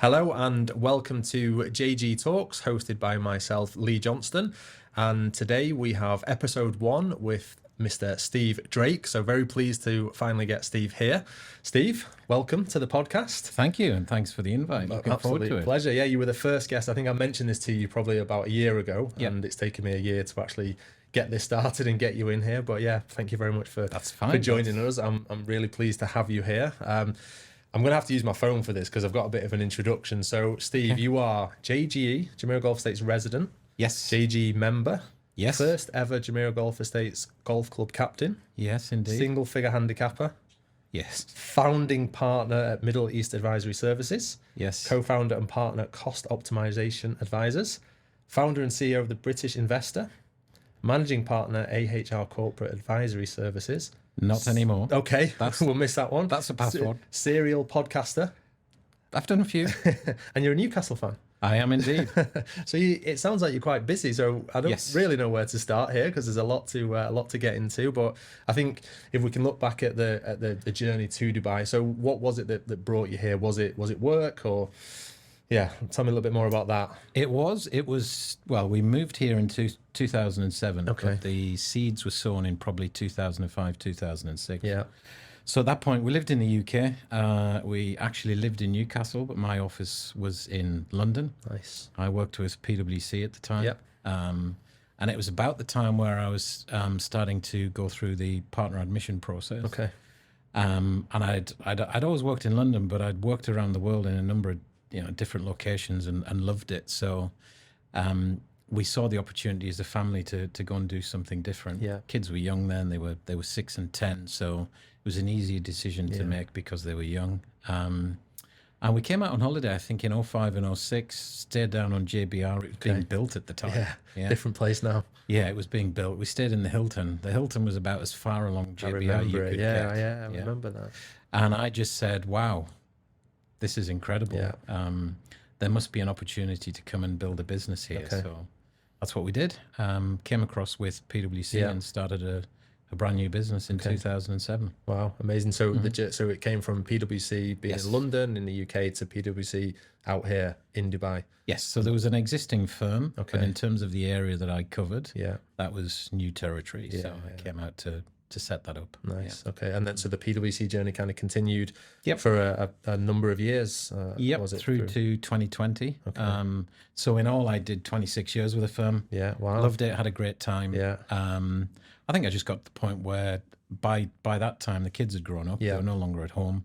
Hello and welcome to JG Talks, hosted by myself, Lee Johnston. And today we have episode 1 with Mr. Steve Drake. So very pleased to finally get Steve here. Steve, welcome to the podcast. Thank you, and thanks for the invite. Looking forward to it. Pleasure. Yeah, you were the first guest. I think I mentioned this to you probably about a year ago, and it's taken me a year to actually get this started and get you in here. But yeah, thank you very much for joining us. I'm really pleased to have you here. I'm going to have to use my phone for this because I've got a bit of an introduction. So, Steve, you are JGE, Jumeriah Golf Estates resident. Yes. JGE member. Yes. First ever Jumeriah Golf Estates golf club captain. Yes, indeed. Single figure handicapper. Yes. Founding partner at Middle East Advisory Services. Yes. Co-founder and partner at Cost Optimization Advisors. Founder and CEO of the British Investor. Managing partner AHR Corporate Advisory Services. Not anymore. Okay, we'll miss that one. That's a password. Serial podcaster. I've done a few. And you're a Newcastle fan. I am indeed. So it sounds like you're quite busy. So I don't really know where to start here because there's a lot to get into. But I think if we can look back at the journey to Dubai. So what was it that brought you here? Was it work or? Yeah, tell me a little bit more about that. It was, well, we moved here in 2007. Okay. But the seeds were sown in probably 2005, 2006. Yeah. So at that point, we lived in the UK. We actually lived in Newcastle, but my office was in London. Nice. I worked with PwC at the time. Yep. And it was about the time where I was starting to go through the partner admission process. Okay. And I'd always worked in London, but I'd worked around the world in a number of different locations and loved it. So we saw the opportunity as a family to go and do something different. Yeah. Kids were young then; they were 6 and 10, so it was an easy decision to make because they were young. And we came out on holiday, I think, in 05 and 06. Stayed down on JBR. It was being built at the time. Yeah. Different place now. Yeah, it was being built. We stayed in the Hilton. The Hilton was about as far along JBR you could get. I remember that. And I just said, "Wow, this is incredible. Yeah. There must be an opportunity to come and build a business here." Okay. So that's what we did. Came across with PwC and started a brand new business in 2007. Wow, amazing. So so it came from PwC being in London in the UK to PwC out here in Dubai. Yes. So there was an existing firm, but in terms of the area that I covered, that was new territory. So I came out to set that up. Nice. Okay. And then so the PwC journey kind of continued for a number of years. Was it through to 2020. Okay. So in all, I did 26 years with the firm. Yeah. Wow. Loved it. Had a great time. Yeah. I think I just got to the point where by that time the kids had grown up. They were no longer at home.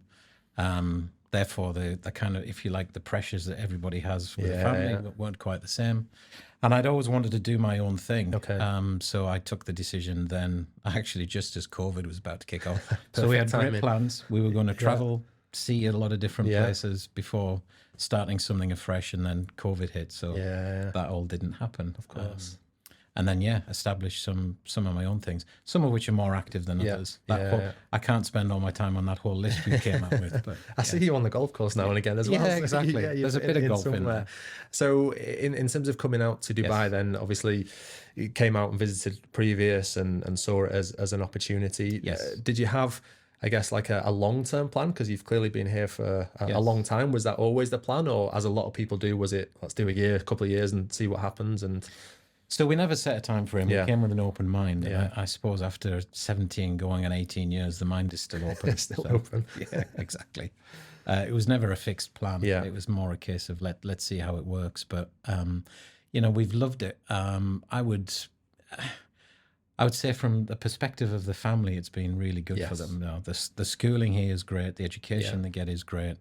Therefore, the kind of, if you like, the pressures that everybody has with a family weren't quite the same. And I'd always wanted to do my own thing. Okay. So I took the decision then, actually just as COVID was about to kick off. So we had great plans. We were going to travel, see a lot of different places before starting something afresh, and then COVID hit. So that all didn't happen. Of course. And then, established some of my own things, some of which are more active than others. I can't spend all my time on that whole list we came up with. But I see you on the golf course now and again as well. Yeah, exactly. There's a bit of golf in there. So in terms of coming out to Dubai, then obviously you came out and visited previous and saw it as an opportunity. Yes. Did you have, I guess, like a long-term plan? Because you've clearly been here for a long time. Was that always the plan? Or as a lot of people do, was it, let's do a couple of years and see what happens? And so we never set a time frame. We came with an open mind. Yeah. I suppose after 17 going on 18 years, the mind is still open. It's still open. Yeah, exactly. It was never a fixed plan. Yeah. It was more a case of let's see how it works. But we've loved it. I would say from the perspective of the family, it's been really good for them. The schooling here is great. The education they get is great.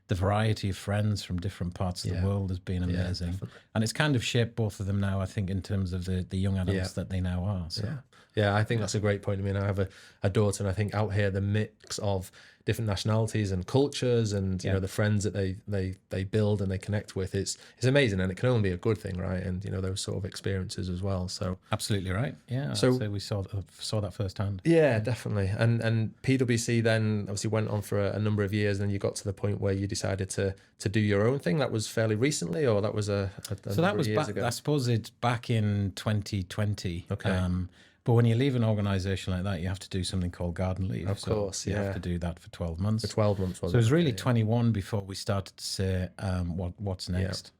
The variety of friends from different parts of the world has been amazing. And it's kind of shaped both of them now, I think, in terms of the young adults that they now are. So. Yeah, I think that's a great point. I mean, I have a daughter, and I think out here the mix of different nationalities and cultures and the friends that they build and they connect with, it's amazing, and it can only be a good thing, right? And those sort of experiences as well. So absolutely right. Yeah. So I'd say we saw that firsthand. Yeah, definitely. And PwC then obviously went on for a number of years, and then you got to the point where you decided to do your own thing. That was fairly recently, or that was a so that was years back ago? I suppose it's back in 2020. Okay. But when you leave an organization like that, you have to do something called garden leave. Of course, you have to do that for 12 months. For 12 months, so it was really 21 before we started to say what's next.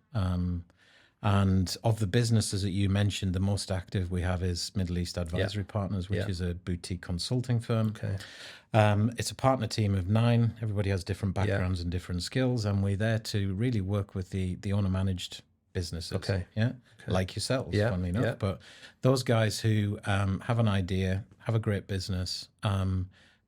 And of the businesses that you mentioned, the most active we have is Middle East Advisory Partners, which is a boutique consulting firm. Okay. It's a partner team of 9. Everybody has different backgrounds and different skills, and we're there to really work with the owner-managed businesses. Okay. Like yourselves, funnily enough. But those guys who have an idea, have a great business,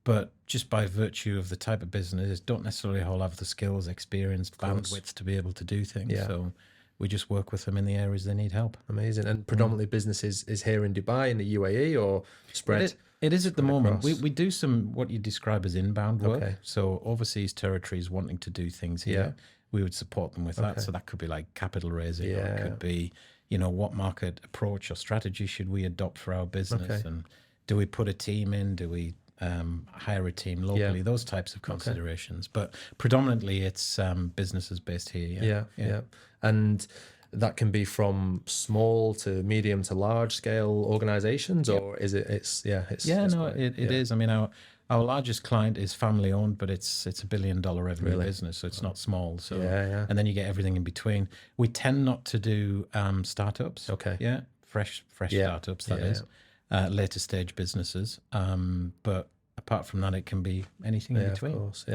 but just by virtue of the type of business, don't necessarily all have the skills, experience, bandwidth to be able to do things. So we just work with them in the areas they need help. Amazing. And predominantly business is here in Dubai, in the UAE, or spread? It is at the moment. We do some what you describe as inbound work. Okay. So overseas territories wanting to do things here, we would support them with that. So that could be like capital raising, or it could be, what market approach or strategy should we adopt for our business, and do we put a team in? Do we hire a team locally? Those types of considerations. But predominantly, it's businesses based here. Yeah. And that can be from small to medium to large scale organizations, or is it? It is. I mean, our largest client is family owned, but it's $1 billion revenue business, so it's not small. So and then you get everything in between. We tend not to do startups. Fresh startups. That is later stage businesses. But apart from that, it can be anything in between. Of course.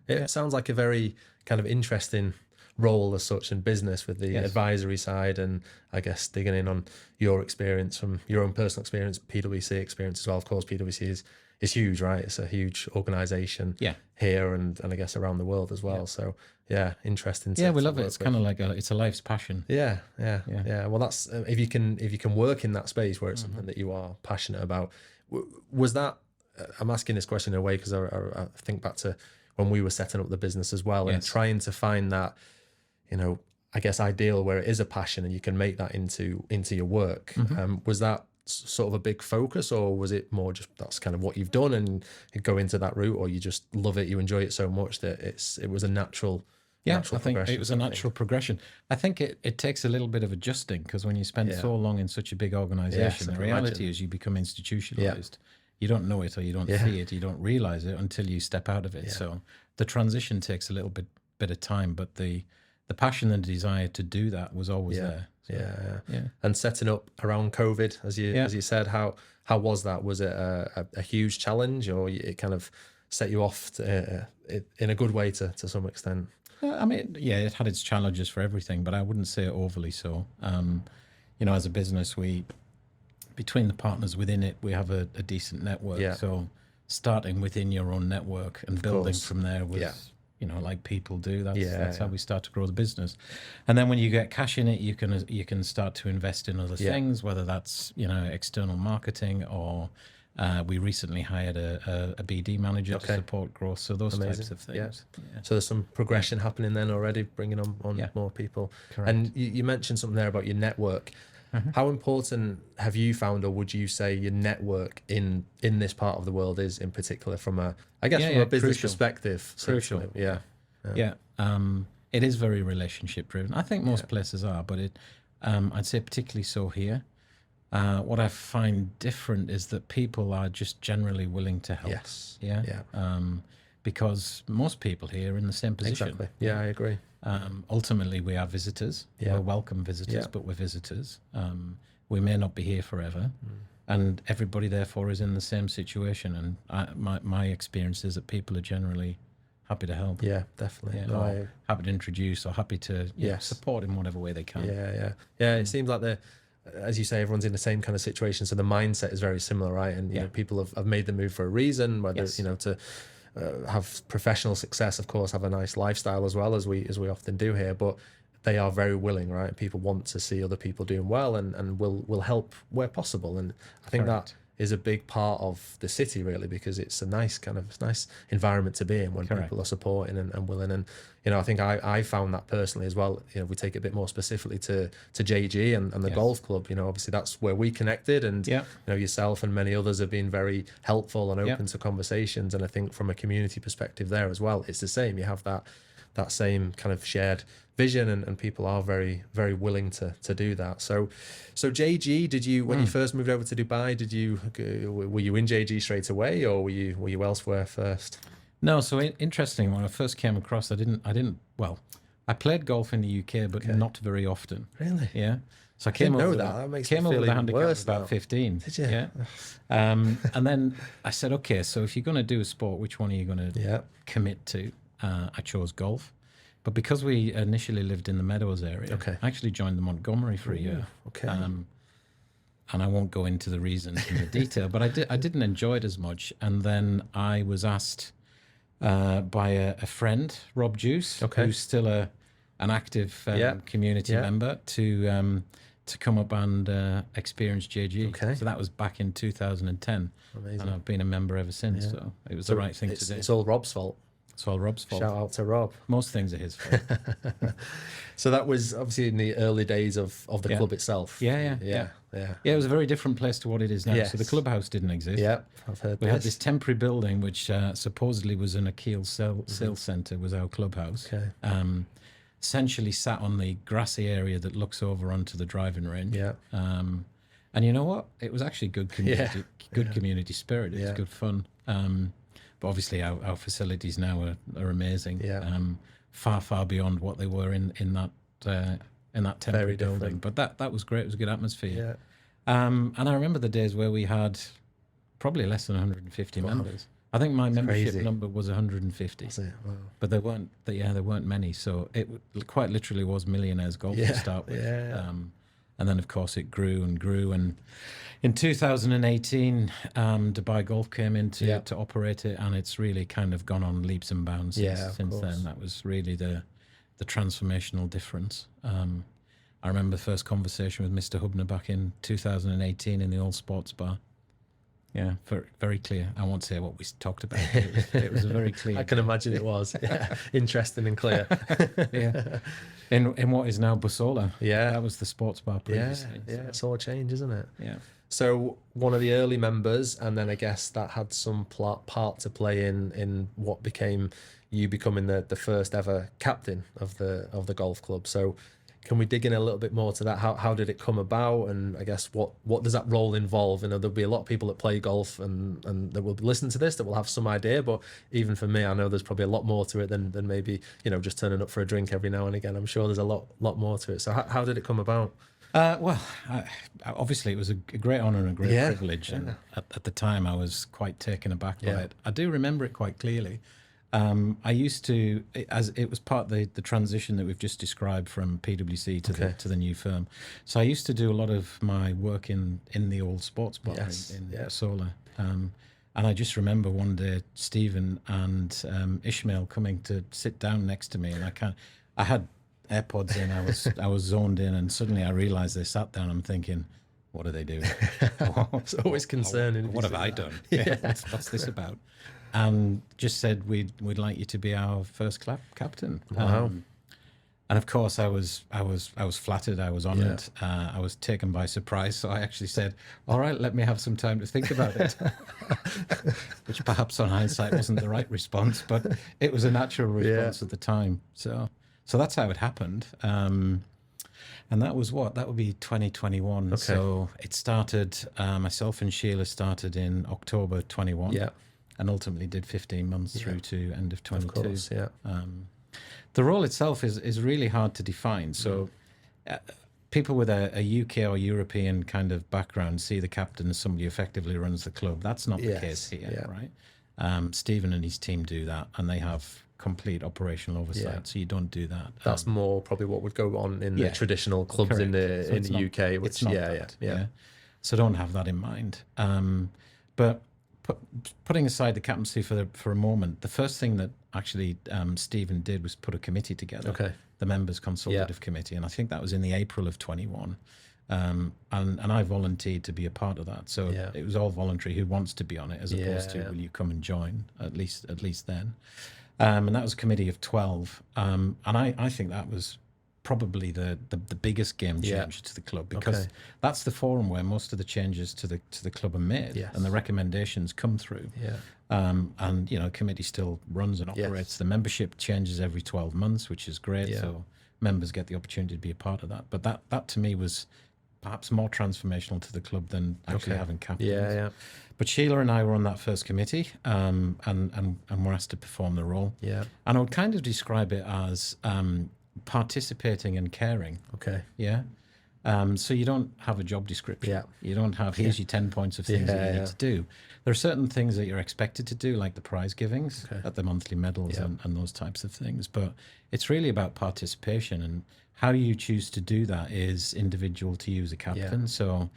It sounds like a very kind of interesting role as such in business, with the advisory side, and I guess digging in on your experience from your own personal experience, PwC experience as well. Of course, PwC is huge, right? It's a huge organization here and I guess around the world as well. So interesting. We love it. It's kind of like it's a life's passion. Yeah. Well, that's if you can work in that space where it's something that you are passionate about. Was that? I'm asking this question in a way because I think back to when we were setting up the business as well, and trying to find that, I guess ideal where it is a passion and you can make that into your work. Was that sort of a big focus, or was it more just that's kind of what you've done and you go into that route, or you just love it, you enjoy it so much that it was a natural I think it was a natural progression. I think it takes a little bit of adjusting, because when you spend so long in such a big organization, the reality is you become institutionalized. You don't know it, or you don't see it, you don't realize it until you step out of it. So the transition takes a little bit of time, but the passion and desire to do that was always there. So, And setting up around COVID, as you said, how was that? Was it a huge challenge, or it kind of set you off in a good way to some extent? I mean, it had its challenges for everything, but I wouldn't say overly so. As a business, between the partners within it, we have a decent network. So starting within your own network and building from there was, like people do. That's how we start to grow the business. And then when you get cash in it, you can start to invest in other things, whether that's, external marketing, or we recently hired a BD manager to support growth. So those types of things. So there's some progression happening then already, bringing on more people. Correct. And you mentioned something there about your network. How important have you found, or would you say your network in this part of the world is, in particular, from a business perspective? Crucial. It is very relationship driven. I think most places are, but I'd say particularly so here. What I find different is that people are just generally willing to help. Because most people here are in the same position. Exactly. Yeah, I agree. Ultimately, we are visitors. We're welcome visitors, but we're visitors. We may not be here forever, and everybody therefore is in the same situation. And my experience is that people are generally happy to help. Yeah, definitely. Happy to introduce, or happy to support in whatever way they can. Yeah. It seems like as you say, everyone's in the same kind of situation, so the mindset is very similar, right? And people have made the move for a reason, whether to have professional success, of course, have a nice lifestyle as well, as we often do here, but they are very willing, right? People want to see other people doing well, and will help where possible. And I think that is a big part of the city, really, because it's a nice environment to be in when people are supporting and willing. And I think I found that personally as well. We take it a bit more specifically to JG and the golf club. Obviously that's where we connected, and yourself and many others have been very helpful and open to conversations. And I think from a community perspective there as well, it's the same. You have that same kind of shared vision, and people are very, very willing to do that. So JG, did you, when you first moved over to Dubai, were you in JG straight away, or were you elsewhere first? No, so interesting. When I first came across, well, I played golf in the UK, but not very often. Really? Yeah. So I came over the handicap at about 15. Did you? Yeah. And then I said, okay, so if you're going to do a sport, which one are you going to commit to? I chose golf. But because we initially lived in the Meadows area, I actually joined the Montgomery for a year. Okay. And I won't go into the reasons in the detail, but I didn't enjoy it as much. And then I was asked by a friend, Rob Juice, who's still an active community member, to come up and experience JG. Okay. So that was back in 2010. Amazing. And I've been a member ever since. Yeah. So it was the right thing to do. It's all Rob's fault. It's all Rob's fault. Shout out to Rob. Most things are his fault. So that was obviously in the early days of the club itself. Yeah. It was a very different place to what it is now. Yes. So the clubhouse didn't exist. Yeah, I've heard We had this temporary building, which supposedly was an Akil sales centre, was our clubhouse. Okay. Essentially sat on the grassy area that looks over onto the driving range. Yeah. And you know what? It was actually good community spirit. It was good fun. But obviously our facilities now are amazing. Yeah. Far beyond what they were in that temporary building. But that was great. It was a good atmosphere. Yeah. And I remember the days where we had probably less than 150 members. I think my membership number was 150. That's it. Wow. But there weren't many. So it quite literally was Millionaires Golf to start with. Yeah. And then, of course, it grew and grew. And in 2018, Dubai Golf came in to operate it, and it's really kind of gone on leaps and bounds since then. That was really the transformational difference. I remember the first conversation with Mr. Hubner back in 2018 in the All Sports Bar. Yeah, very clear. I won't say what we talked about. It was a very clear. I can imagine it was. Yeah. Interesting and clear. Yeah. In what is now Busola. Yeah. That was the sports bar previously. Yeah, it's all changed, isn't it? Yeah. So one of the early members, and then I guess that had some part to play in what became you becoming the first ever captain of the golf club. So can we dig in a little bit more to that? How did it come about? And I guess what does that role involve? You know, there'll be a lot of people that play golf and that will listen to this that will have some idea, but even for me, I know there's probably a lot more to it than maybe, you know, just turning up for a drink every now and again. I'm sure there's a lot more to it. So how did it come about? Obviously it was a great honour and a great privilege. And at the time I was quite taken aback by it. I do remember it quite clearly. I used to, as it was part of the transition that we've just described from PwC to the new firm. So I used to do a lot of my work in the old sports bar in Solar. And I just remember one day Stephen and Ishmael coming to sit down next to me, and I had AirPods in, I was zoned in, and suddenly I realised they sat down. I'm thinking, what are they doing? It's always concerning. What have I done? What's this about? And just said we'd like you to be our first captain. Wow. And of course I was flattered. I was honoured. I was taken by surprise. So I actually said, "All right, let me have some time to think about it," which perhaps on hindsight wasn't the right response, but it was a natural response at the time. So that's how it happened. And that was that would be 2021. Okay. So it started. Myself and Sheila started in October 21. Yeah. And ultimately did 15 months through to end of 22. Of course, yeah. The role itself is really hard to define. So people with a UK or European kind of background see the captain as somebody who effectively runs the club. That's not the case here, right? Stephen and his team do that, and they have complete operational oversight. So you don't do that. That's more probably what would go on in the traditional clubs in the UK. Which, So don't have that in mind. But putting aside the captaincy for a moment, the first thing that actually Stephen did was put a committee together, the members consultative committee, and I think that was in the April of 21. And I volunteered to be a part of that, so it was all voluntary. Who wants to be on it, as opposed to will you come and join? At least then, and that was a committee of 12, and I think that was probably the biggest game changer to the club, because that's the forum where most of the changes to the club are made, and the recommendations come through. And you know, committee still runs and operates. The membership changes every 12 months, which is great. So members get the opportunity to be a part of that. But that to me was perhaps more transformational to the club than actually having captains. But Sheila and I were on that first committee, and were asked to perform the role. And I would kind of describe it as participating and caring. So you don't have a job description. You don't have, here's your 10 points of things that you need to do. There are certain things that you're expected to do, like the prize givings at the monthly medals and those types of things. But it's really about participation, and how you choose to do that is individual to you as a captain. So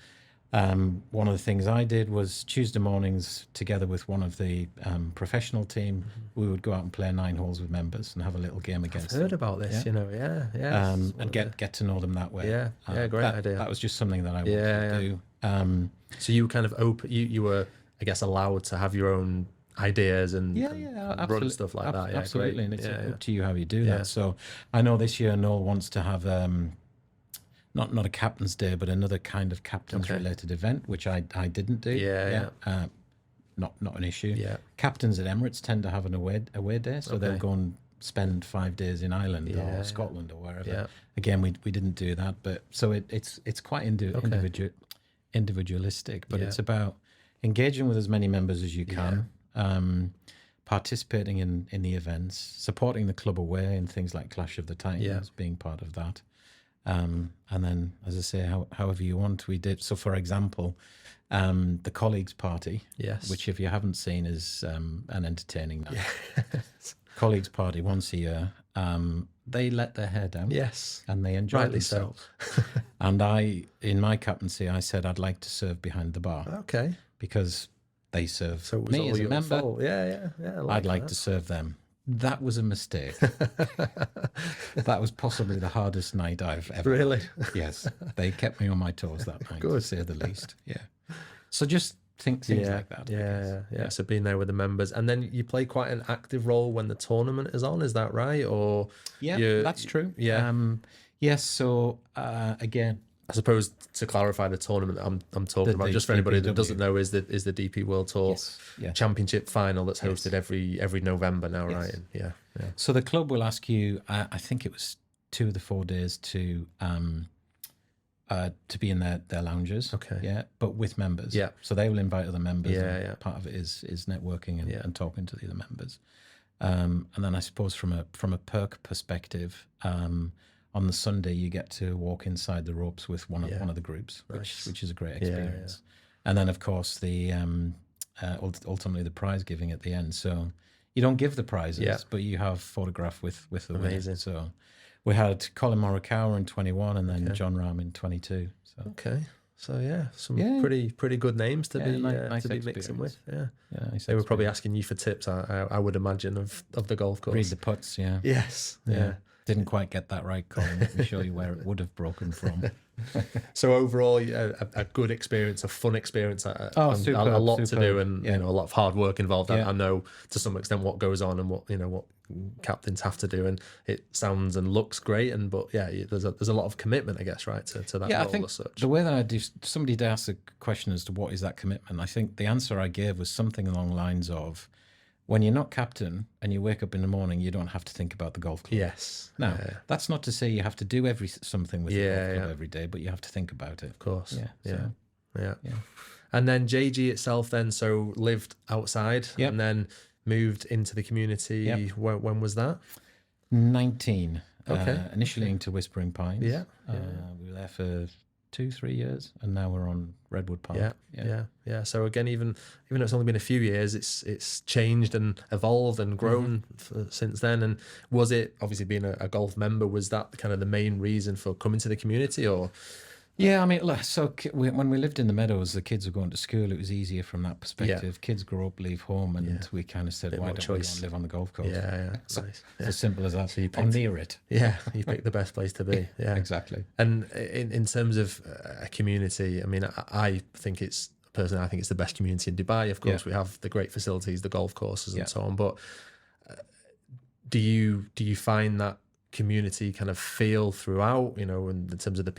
one of the things I did was Tuesday mornings, together with one of the professional team, we would go out and play 9 holes with members and have a little game against them. I've heard about this, you know, and get to know them that way. Great idea. That was just something that I wanted to do. So you were kind of you were, I guess, allowed to have your own ideas and run stuff like that. Absolutely, and it's up to you how you do that. So I know this year Noel wants to have not a captain's day, but another kind of captain's related event, which I didn't do. Not an issue. Captains at Emirates tend to have an away day, so they'll go and spend 5 days in Ireland or Scotland or wherever. Again, we didn't do that, but so it's quite individualistic, but it's about engaging with as many members as you can, participating in the events, supporting the club away in things like Clash of the Titans, being part of that. And then, as I say, however you want, we did. So, for example, the colleagues party, which if you haven't seen is an entertaining night. Colleagues party once a year. They let their hair down, and they enjoyed themselves. And in my captaincy, I said I'd like to serve behind the bar, because they serve me as a member. I'd like to serve them. That was a mistake. That was possibly the hardest night I've ever. Really? Yes, they kept me on my toes that night, to say the least. So just think things like that. So being there with the members, and then you play quite an active role when the tournament is on. Is that right? Or that's true. Yes. So again, I suppose to clarify, the tournament I'm talking about, just for anybody that doesn't know, is the DP World Tour Championship final that's hosted every November now, right? And So the club will ask you, I think it was 2 of the 4 days to be in their lounges. But with members. So they will invite other members. Part of it is networking and talking to the other members. And then I suppose from a perk perspective, on the Sunday, you get to walk inside the ropes with one of the groups, which is a great experience. And then, of course, the ultimately the prize giving at the end. So you don't give the prizes, but you have photograph with the winner. So we had Colin Morikawa in 21, and then John Rahm in 22. So So some pretty good names to be mixing with. They were probably asking you for tips, I would imagine, of the golf course. Read the putts, Didn't quite get that right, Colin. Let me show you where it would have broken from. So overall, a good experience, a fun experience, a lot to do, and a lot of hard work involved. I know to some extent what goes on and what captains have to do, and it sounds and looks great. But there's a lot of commitment, I guess, right, to that role. I think as such. The way that I do, somebody did ask a question as to what is that commitment. I think the answer I gave was something along the lines of, when you're not captain and you wake up in the morning, you don't have to think about the golf club. Now, that's not to say you have to do something with the golf club every day, but you have to think about it. Of course. And then JG itself then, so lived outside and then moved into the community. When was that? 19. Initially into Whispering Pines. We were there for 2-3 years, and now we're on Redwood Park. So again, even though it's only been a few years, it's changed and evolved and grown since then. And was it, obviously being a golf member, was that kind of the main reason for coming to the community, or? Yeah, I mean, so when we lived in the Meadows, the kids were going to school. It was easier from that perspective. Kids grow up, leave home, and we kind of said, why don't we go and live on the golf course? So nice. It's as simple as that. So you near it. You picked the best place to be. Exactly. And in terms of a community, I mean, I think it's the best community in Dubai. Of course, we have the great facilities, the golf courses, and so on. But do you find that community kind of feel throughout, you know, in terms of the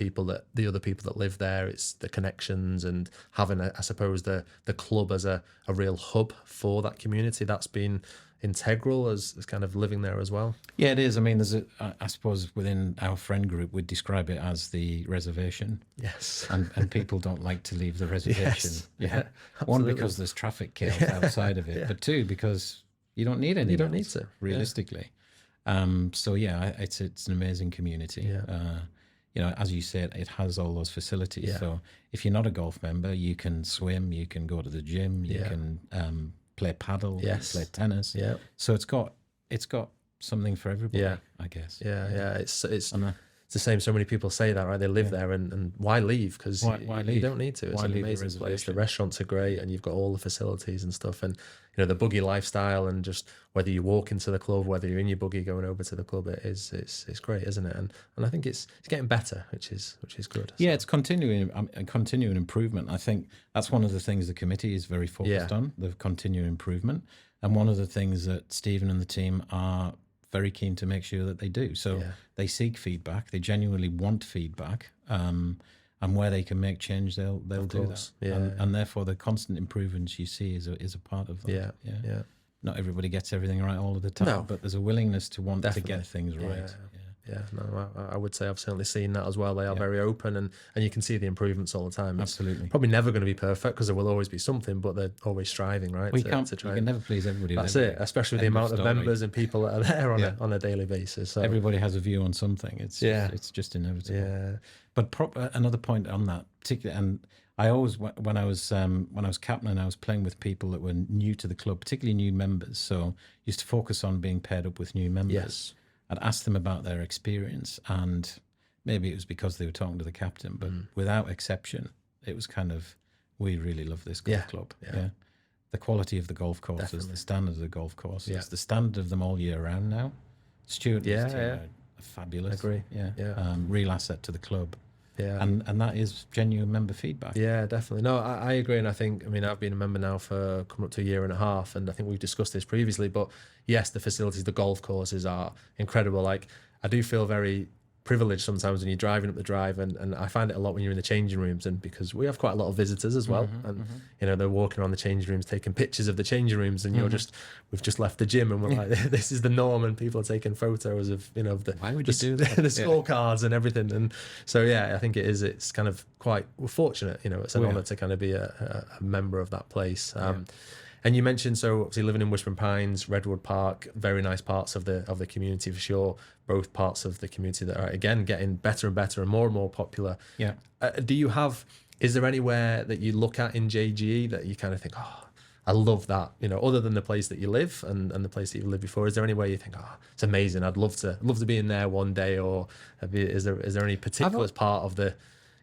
other people that live there? It's the connections and having I suppose the club as a real hub for that community. That's been integral as kind of living there as well. Yeah, it is. I mean, I suppose within our friend group, we'd describe it as the reservation. Yes. And people don't like to leave the reservation. Yes. Yeah. One, because there's traffic chaos outside of it, but two, because you don't need any. You don't need to, realistically. So yeah, it's an amazing community. Yeah. You know, as you said, it has all those facilities. Yeah. So if you're not a golf member, you can swim, you can go to the gym, you can play paddle, play tennis. Yeah. So it's got something for everybody. Yeah. I guess. Yeah. It's the same. So many people say that, right? They live there, and why leave? Because why leave? You don't need to. It's an amazing place. The restaurants are great, and you've got all the facilities and stuff. And you know, the buggy lifestyle, and just whether you walk into the club, whether you're in your buggy going over to the club, it's great, isn't it? And I think it's getting better, which is good. Yeah, it's continuing improvement. I think that's one of the things the committee is very focused on, the continuing improvement, and one of the things that Stephen and the team are very keen to make sure that they do. So they seek feedback. They genuinely want feedback, and where they can make change, they'll do that. Yeah, and therefore the constant improvements you see is a part of that. Yeah. Not everybody gets everything right all of the time, but there's a willingness to want to get things right. Yeah, no, I would say I've certainly seen that as well. They are very open, and you can see the improvements all the time. It's absolutely probably never going to be perfect because there will always be something, but they're always striving, right? You can never please everybody. That's it, especially with the amount of members and people that are there on a daily basis. So everybody has a view on something. It's just inevitable. Yeah. But another point on that, particularly, and I always when I was captain, I was playing with people that were new to the club, particularly new members. So used to focus on being paired up with new members. Yes. I'd ask them about their experience, and maybe it was because they were talking to the captain, but without exception, it was kind of, we really love this golf club. Yeah. The quality of the golf courses, the standard of the golf courses, the standard of them all year round now. Stuart and his team are fabulous. Agree. Real asset to the club. Yeah. And that is genuine member feedback. Yeah, definitely. No, I agree. And I think, I've been a member now for coming up to a year and a half. And I think we've discussed this previously, but yes, the facilities, the golf courses are incredible. Like, I do feel very privileged sometimes when you're driving up the drive, and I find it a lot when you're in the changing rooms, and because we have quite a lot of visitors as well, they're walking around the changing rooms taking pictures of the changing rooms, and we've just left the gym, and we're like, this is the norm, and people are taking photos of why would you do that? The scorecards and everything. And so I think it's kind of we're fortunate, it's an honor to kind of be a member of that place. And you mentioned, so obviously living in Whispering Pines, Redwood Park, very nice parts of the community for sure. Both parts of the community that are, again, getting better and better and more popular. Yeah. Is there anywhere that you look at in JGE that you kind of think, oh, I love that, other than the place that you live and the place that you've lived before? Is there anywhere you think, oh, it's amazing, I'd love to be in there one day? Or is there any particular part of the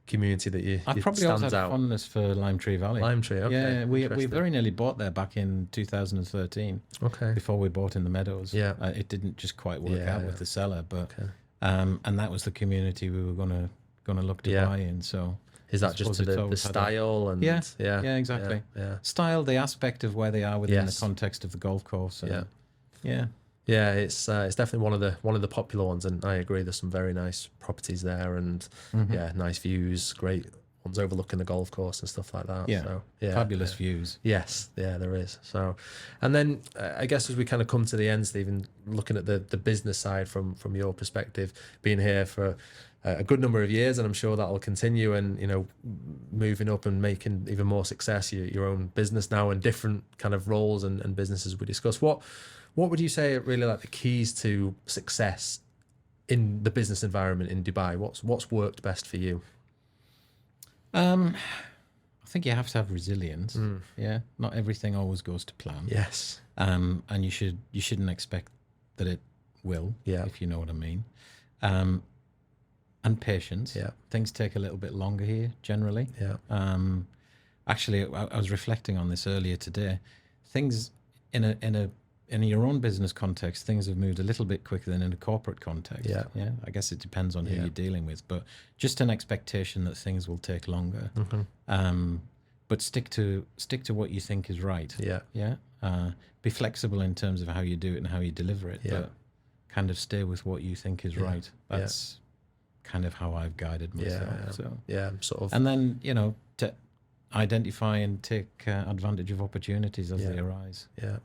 community that you probably stands also have out? Fondness for Lime Tree Valley. Lime Tree, okay. Yeah, we very nearly bought there back in 2013. Okay. Before we bought in the Meadows. Yeah. It didn't just quite work out with the seller, but and that was the community we were gonna look to buy in. So is that just to the style and exactly. Yeah. Style, the aspect of where they are within the context of the golf course. Yeah, it's definitely one of the popular ones, and I agree. There's some very nice properties there, and nice views, great ones overlooking the golf course and stuff like that. Yeah, so, fabulous views. Yes, there is. So, and then I guess as we kind of come to the end, Stephen, looking at the business side from your perspective, being here for a good number of years, and I'm sure that will continue, and moving up and making even more success, your own business now, and different kind of roles and businesses we discussed. What would you say are really like the keys to success in the business environment in Dubai? What's worked best for you? I think you have to have resilience. Yeah, not everything always goes to plan. Yes. And you shouldn't expect that it will. Yeah. If you know what I mean. And patience. Yeah. Things take a little bit longer here generally. Yeah. Actually, I was reflecting on this earlier today. Things in your own business context, things have moved a little bit quicker than in a corporate context. Yeah. I guess it depends on who you're dealing with, but just an expectation that things will take longer. But stick to what you think is right. Yeah. Be flexible in terms of how you do it and how you deliver it. Yeah. kind of stay with what you think is right. That's kind of how I've guided myself. Sort of. And then, to identify and take advantage of opportunities as they arise. Yeah.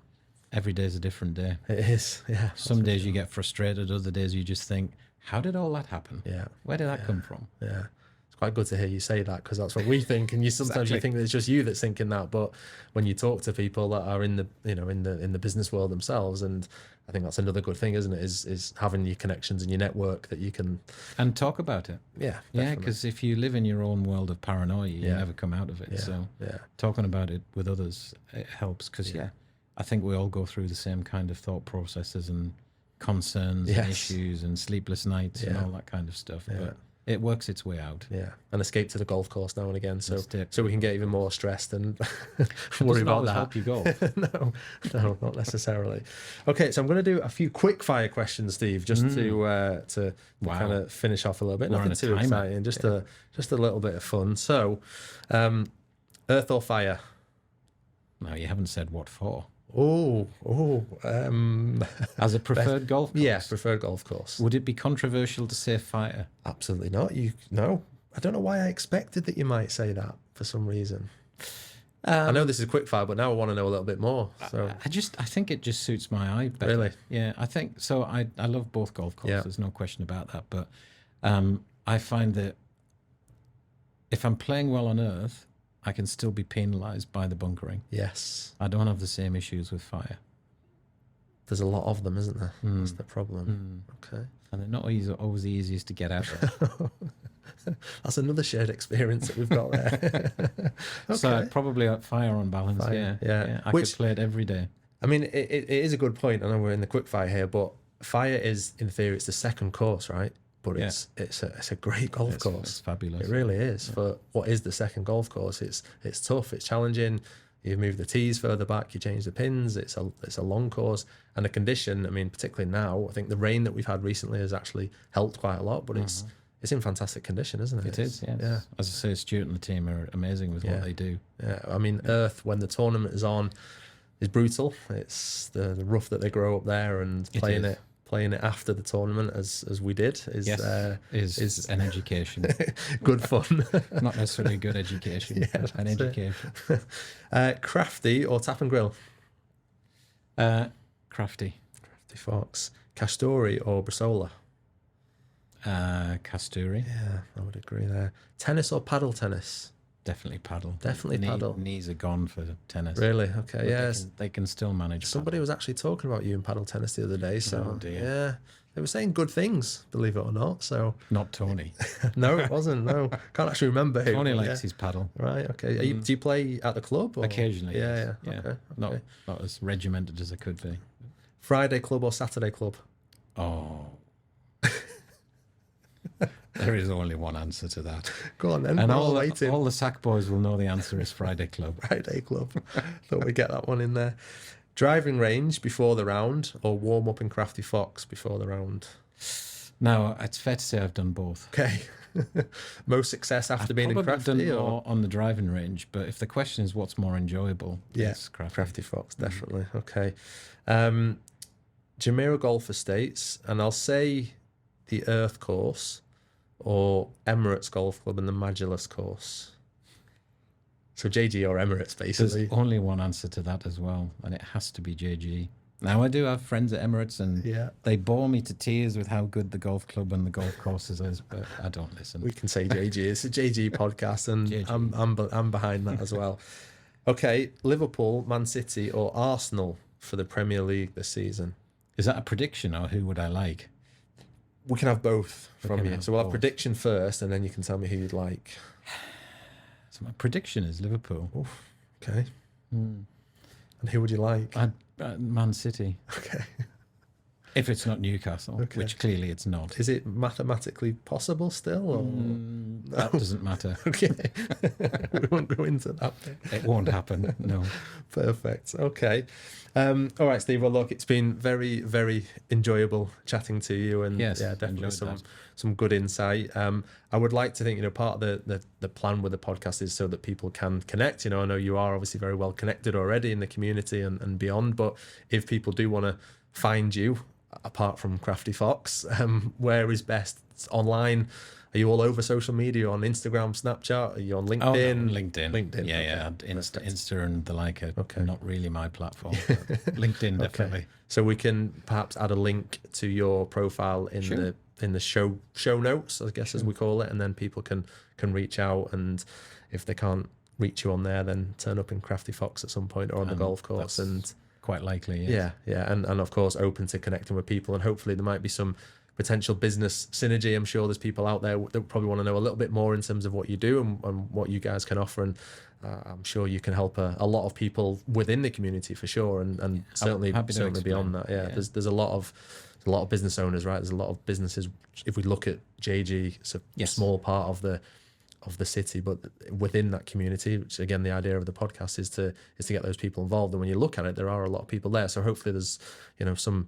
Every day is a different day. It is, yeah. Some days you get frustrated, other days you just think, how did all that happen? Yeah. Where did that come from? Yeah. It's quite good to hear you say that, because that's what we think, and sometimes you think that it's just you that's thinking that, but when you talk to people that are in the in the business world themselves, and I think that's another good thing, isn't it, is having your connections and your network that you can talk about it. Yeah, because if you live in your own world of paranoia, you never come out of it. So talking about it with others, it helps, because I think we all go through the same kind of thought processes and concerns and issues and sleepless nights and all that kind of stuff. But it works its way out. Yeah, and escape to the golf course now and again, so we can get even more stressed and worry about that. Help you golf. No, not necessarily. Okay, so I'm going to do a few quick fire questions, Steve, just to kind of finish off a little bit. Nothing too exciting, just a little bit of fun. So, earth or fire? No, you haven't said what for. As a preferred golf course? Yeah, preferred golf course. Would it be controversial to say fire? Absolutely not. No. I don't know why I expected that you might say that for some reason. I know this is quick fire, but now I want to know a little bit more. So I think it just suits my eye better. Really? Yeah, I think so. I love both golf courses. There's no question about that. But I find that if I'm playing well on earth, I can still be penalised by the bunkering. Yes. I don't have the same issues with fire. There's a lot of them, isn't there? That's the problem. Okay. And they're not always the easiest to get out of. That's another shared experience that we've got there. Okay. So probably at fire on balance, yeah. I could play it every day. I mean, it is a good point. I know we're in the quick fire here, but fire is, in theory, it's the second course, right? But it's a great golf course. It's fabulous. It really is. For what is the second golf course, it's tough, it's challenging. You move the tees further back, you change the pins. It's a long course, and the condition. I mean, particularly now, I think the rain that we've had recently has actually helped quite a lot. But it's in fantastic condition, isn't it? It is. Yeah. As I say, Stuart and the team are amazing with what they do. Yeah. I mean, earth when the tournament is on is brutal. It's the rough that they grow up there, and playing it after the tournament as we did is an education. Good fun. Not necessarily good education, an education. Crafty or tap and grill? Crafty Fox. Casturi or Brasola? Casturi. Yeah, I would agree there. Tennis or paddle tennis? Definitely paddle. Paddle. Knees are gone for tennis. Really? Okay, yes. They can still manage. Somebody was actually talking about you in paddle tennis the other day. So, oh dear. Yeah. They were saying good things, believe it or not. So not Tony. No, it wasn't. No, can't actually remember who. Tony likes his paddle. Right. Okay. Do you play at the club? Or? Occasionally. Yeah. Okay. Not as regimented as I could be. Friday club or Saturday club? Oh. There is only one answer to that. Go on then. And all the sack boys will know the answer is Friday club. Friday club. Thought we'd get that one in there. Driving range before the round or warm up in Crafty Fox before the round? Now, it's fair to say I've done both. Okay. Most success after being in Crafty? I've done more on the driving range, but if the question is what's more enjoyable, yes, Crafty Fox, definitely. Okay. Jumeriah Golf Estates, and I'll say the Earth course, or Emirates Golf Club and the Magulus course. So JG or Emirates, basically. There's only one answer to that as well, and it has to be JG. Now, I do have friends at Emirates, and they bore me to tears with how good the golf club and the golf courses is, but I don't listen. We can say JG. It's a JG podcast, and JG. I'm behind that as well. Okay, Liverpool, Man City, or Arsenal for the Premier League this season? Is that a prediction, or who would I like? We can have both from you. So we'll have prediction first, and then you can tell me who you'd like. So my prediction is Liverpool. Oof, okay. And who would you like? Man City. Okay. If it's not Newcastle, which clearly it's not. Is it mathematically possible still? Or? That doesn't matter. Okay. We won't go into that bit. It won't happen, no. Perfect. Okay. All right, Steve. Well, look, it's been very, very enjoyable chatting to you, and definitely some good insight. I would like to think, part of the plan with the podcast is so that people can connect. I know you are obviously very well connected already in the community and beyond, but if people do want to find you, apart from Crafty Fox, where is best? It's online. Are you all over social media? On Instagram, Snapchat? Are you on LinkedIn? Oh, no, LinkedIn. LinkedIn. Yeah, Okay. yeah. Insta and the like are not really my platform. But LinkedIn, definitely. Okay. So we can perhaps add a link to your profile in the show notes, I guess, as we call it, and then people can reach out, and if they can't reach you on there, then turn up in Crafty Fox at some point or on the golf course. And quite likely, yes. Yeah. And of course, open to connecting with people, and hopefully there might be some potential business synergy. I'm sure there's people out there that probably want to know a little bit more in terms of what you do and what you guys can offer. And I'm sure you can help a lot of people within the community for sure. And certainly beyond that. Yeah. There's a lot of business owners, right? There's a lot of businesses. If we look at JG, it's a small part of the city, but within that community, which again, the idea of the podcast is to get those people involved. And when you look at it, there are a lot of people there. So hopefully there's, some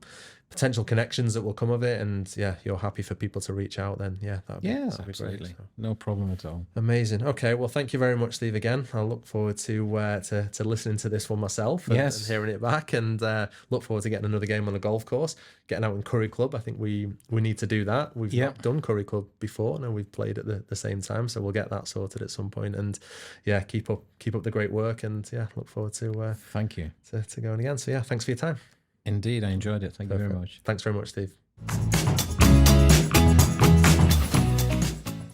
potential connections that will come of it. And you're happy for people to reach out, then that'd be absolutely great. So. No problem at all. Amazing. Okay, well, thank you very much, Steve, again. I look forward to listening to this one myself and hearing it back, and look forward to getting another game on the golf course, getting out in Curry Club. I think we need to do that. We've not done Curry Club before, and we've played at the same time, so we'll get that sorted at some point. And keep up the great work, and look forward to thank you to going again. So thanks for your time. Indeed, I enjoyed it. Thank you very much. Thanks very much, Steve.